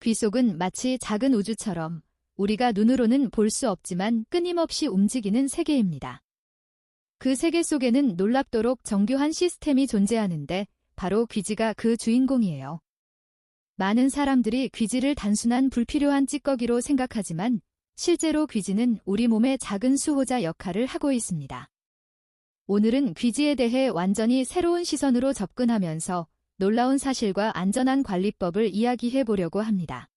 귀 속은 마치 작은 우주처럼 우리가 눈으로는 볼 수 없지만 끊임없이 움직이는 세계입니다. 그 세계 속에는 놀랍도록 정교한 시스템이 존재하는데 바로 귀지가 그 주인공이에요. 많은 사람들이 귀지를 단순한 불필요한 찌꺼기로 생각하지만 실제로 귀지는 우리 몸의 작은 수호자 역할을 하고 있습니다. 오늘은 귀지에 대해 완전히 새로운 시선으로 접근하면서 놀라운 사실과 안전한 관리법을 이야기해 보려고 합니다.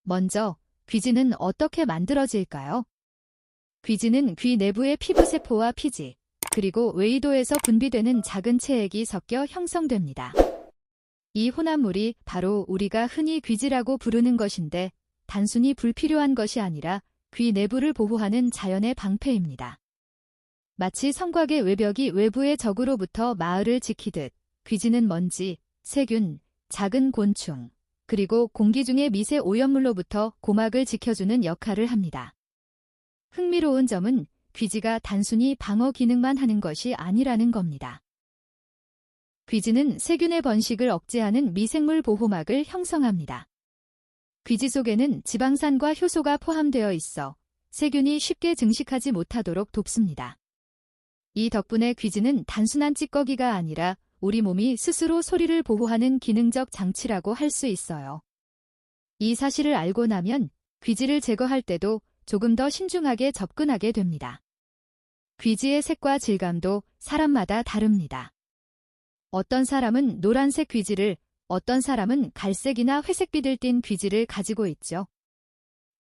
먼저, 귀지는 어떻게 만들어질까요? 귀지는 귀 내부의 피부세포와 피지, 그리고 외이도에서 분비되는 작은 체액이 섞여 형성됩니다. 이 혼합물이 바로 우리가 흔히 귀지라고 부르는 것인데 단순히 불필요한 것이 아니라 귀 내부를 보호하는 자연의 방패입니다. 마치 성곽의 외벽이 외부의 적으로부터 마을을 지키듯 귀지는 먼지, 세균, 작은 곤충, 그리고 공기 중의 미세 오염물로부터 고막을 지켜주는 역할을 합니다. 흥미로운 점은 귀지가 단순히 방어 기능만 하는 것이 아니라는 겁니다. 귀지는 세균의 번식을 억제하는 미생물 보호막을 형성합니다. 귀지 속에는 지방산과 효소가 포함되어 있어 세균이 쉽게 증식하지 못하도록 돕습니다. 이 덕분에 귀지는 단순한 찌꺼기가 아니라 우리 몸이 스스로 소리를 보호하는 기능적 장치라고 할 수 있어요. 이 사실을 알고 나면 귀지를 제거할 때도 조금 더 신중하게 접근하게 됩니다. 귀지의 색과 질감도 사람마다 다릅니다. 어떤 사람은 노란색 귀지를, 어떤 사람은 갈색이나 회색빛을 띤 귀지를 가지고 있죠.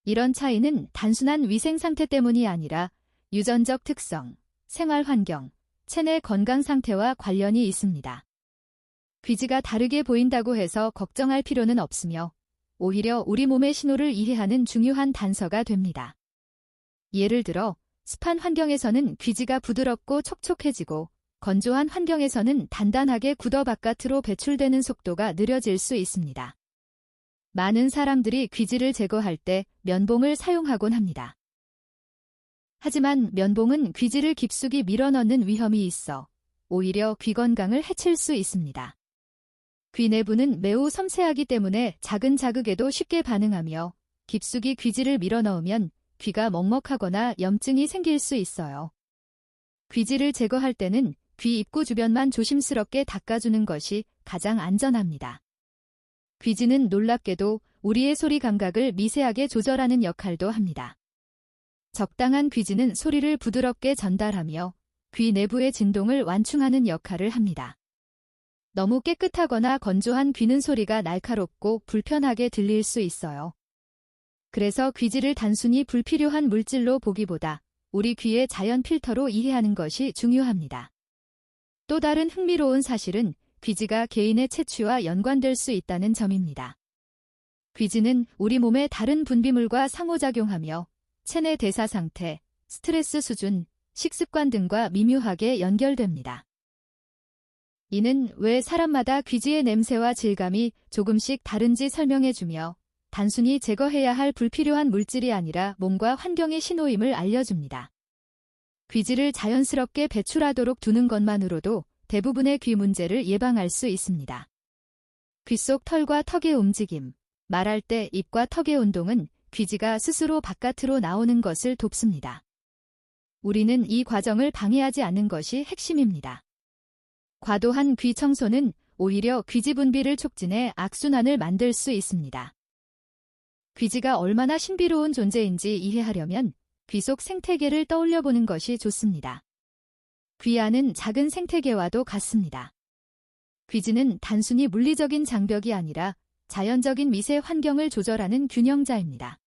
이런 차이는 단순한 위생 상태 때문이 아니라 유전적 특성, 생활 환경, 체내 건강 상태와 관련이 있습니다. 귀지가 다르게 보인다고 해서 걱정할 필요는 없으며 오히려 우리 몸의 신호를 이해하는 중요한 단서가 됩니다. 예를 들어 습한 환경에서는 귀지가 부드럽고 촉촉해지고 건조한 환경에서는 단단하게 굳어 바깥으로 배출되는 속도가 느려질 수 있습니다. 많은 사람들이 귀지를 제거할 때 면봉을 사용하곤 합니다. 하지만 면봉은 귀지를 깊숙이 밀어넣는 위험이 있어 오히려 귀 건강을 해칠 수 있습니다. 귀 내부는 매우 섬세하기 때문에 작은 자극에도 쉽게 반응하며 깊숙이 귀지를 밀어넣으면 귀가 먹먹하거나 염증이 생길 수 있어요. 귀지를 제거할 때는 귀 입구 주변만 조심스럽게 닦아주는 것이 가장 안전합니다. 귀지는 놀랍게도 우리의 소리 감각을 미세하게 조절하는 역할도 합니다. 적당한 귀지는 소리를 부드럽게 전달하며 귀 내부의 진동을 완충하는 역할을 합니다. 너무 깨끗하거나 건조한 귀는 소리가 날카롭고 불편하게 들릴 수 있어요. 그래서 귀지를 단순히 불필요한 물질로 보기보다 우리 귀의 자연 필터로 이해하는 것이 중요합니다. 또 다른 흥미로운 사실은 귀지가 개인의 체취와 연관될 수 있다는 점입니다. 귀지는 우리 몸의 다른 분비물과 상호작용하며 체내 대사 상태, 스트레스 수준, 식습관 등과 미묘하게 연결됩니다. 이는 왜 사람마다 귀지의 냄새와 질감이 조금씩 다른지 설명해주며 단순히 제거해야 할 불필요한 물질이 아니라 몸과 환경의 신호임을 알려줍니다. 귀지를 자연스럽게 배출하도록 두는 것만으로도 대부분의 귀 문제를 예방할 수 있습니다. 귀 속 털과 턱의 움직임, 말할 때 입과 턱의 운동은 귀지가 스스로 바깥으로 나오는 것을 돕습니다. 우리는 이 과정을 방해하지 않는 것이 핵심입니다. 과도한 귀 청소는 오히려 귀지 분비를 촉진해 악순환을 만들 수 있습니다. 귀지가 얼마나 신비로운 존재인지 이해하려면 귀 속 생태계를 떠올려보는 것이 좋습니다. 귀 안은 작은 생태계와도 같습니다. 귀지는 단순히 물리적인 장벽이 아니라 자연적인 미세 환경을 조절하는 균형자입니다.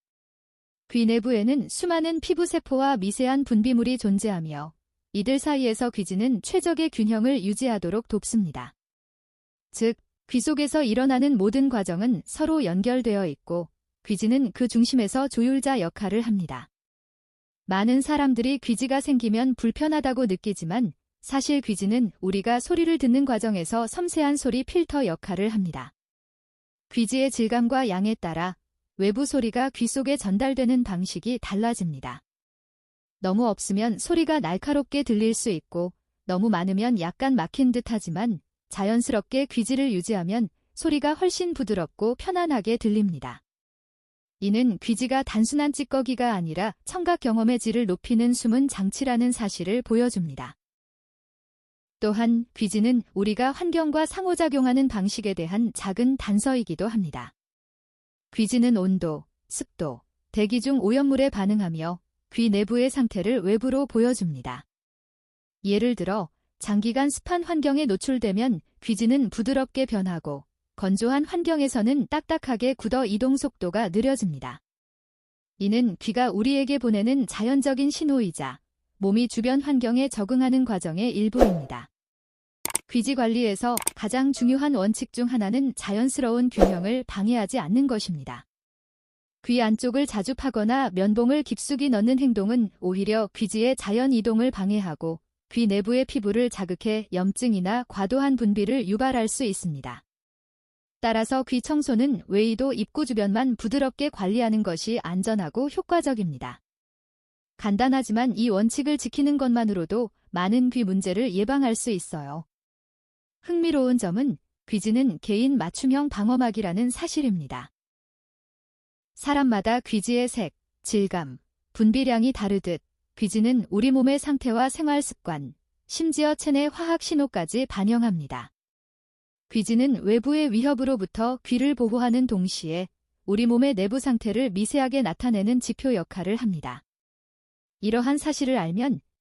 귀 내부에는 수많은 피부세포와 미세한 분비물이 존재하며 이들 사이에서 귀지는 최적의 균형을 유지하도록 돕습니다. 즉, 귀 속에서 일어나는 모든 과정은 서로 연결되어 있고 귀지는 그 중심에서 조율자 역할을 합니다. 많은 사람들이 귀지가 생기면 불편하다고 느끼지만 사실 귀지는 우리가 소리를 듣는 과정에서 섬세한 소리 필터 역할을 합니다. 귀지의 질감과 양에 따라 외부 소리가 귀 속에 전달되는 방식이 달라집니다. 너무 없으면 소리가 날카롭게 들릴 수 있고 너무 많으면 약간 막힌 듯 하지만 자연스럽게 귀지를 유지하면 소리가 훨씬 부드럽고 편안하게 들립니다. 이는 귀지가 단순한 찌꺼기가 아니라 청각 경험의 질을 높이는 숨은 장치라는 사실을 보여줍니다. 또한 귀지는 우리가 환경과 상호작용하는 방식에 대한 작은 단서이기도 합니다. 귀지는 온도, 습도, 대기 중 오염물에 반응하며 귀 내부의 상태를 외부로 보여줍니다. 예를 들어 장기간 습한 환경에 노출되면 귀지는 부드럽게 변하고 건조한 환경에서는 딱딱하게 굳어 이동 속도가 느려집니다. 이는 귀가 우리에게 보내는 자연적인 신호이자 몸이 주변 환경에 적응하는 과정의 일부입니다. 귀지 관리에서 가장 중요한 원칙 중 하나는 자연스러운 균형을 방해하지 않는 것입니다. 귀 안쪽을 자주 파거나 면봉을 깊숙이 넣는 행동은 오히려 귀지의 자연 이동을 방해하고 귀 내부의 피부를 자극해 염증이나 과도한 분비를 유발할 수 있습니다. 따라서 귀 청소는 외이도 입구 주변만 부드럽게 관리하는 것이 안전하고 효과적입니다. 간단하지만 이 원칙을 지키는 것만으로도 많은 귀 문제를 예방할 수 있어요. 흥미로운 점은 귀지는 개인 맞춤형 방어막이라는 사실입니다. 사람마다 귀지의 색, 질감, 분비량이 다르듯 귀지는 우리 몸의 상태와 생활 습관, 심지어 체내 화학 신호까지 반영합니다. 귀지는 외부의 위협으로부터 귀를 보호하는 동시에 우리 몸의 내부 상태를 미세하게 나타내는 지표 역할을 합니다. 이러한 사실을 알면